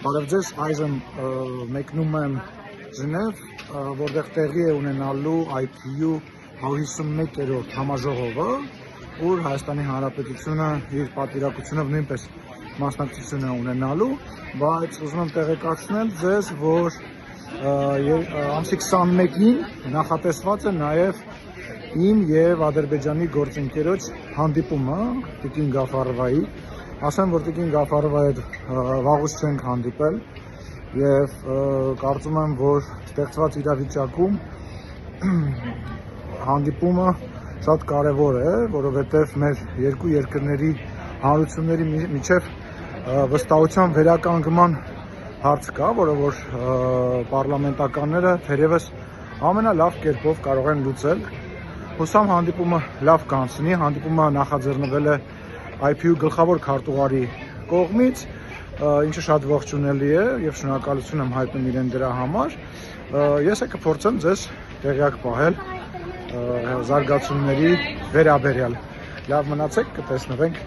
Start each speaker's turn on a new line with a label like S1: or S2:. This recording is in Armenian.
S1: Բարև ձեզ, այժմ մեկնում եմ Ժնև, որտեղ տեղի է ունենալու IPU 151-րդ համաժողովը, ուր Հայաստանի Հանրապետությունը իր պատվիրակությունով նույնպես մասնակցություն է ունենալու, բայց ուզում եմ տեղեկացնել ձեզ, որ ամսի 21-ին նախատեսված է նաև իմ և Ադրբեջանի գործընկերոջ հանդիպումը Տիկին Գաֆարովայի։ Ասեմ, որ Տիկին Գաֆարովայի հետ վաղուց չենք հանդիպել և կարծում եմ, որ ստեղծված իրավիճակում հանդիպումը շատ կարևոր է, որովհետև մեր երկու երկրների հանրությունների միջև վստահության վերականգնման հարց կա, որը որ պարլամենտականները թերևս ամենալավ կերպով կարող են լուծել։ Հուսամ հանդիպումը լավ կանցնի, հանդիպումը նախաձեռնվել է IPU գլխավոր քարտուղարի կողմից, ինչը շատ ողջունելի է և շնորհակալություն եմ հայտնում իրեն դրա համար։ Ես կփորձեմ ձեզ տեղյակ պահել զարգացումների վերաբերյալ։ Լավ մնացեք, կտեսնվենք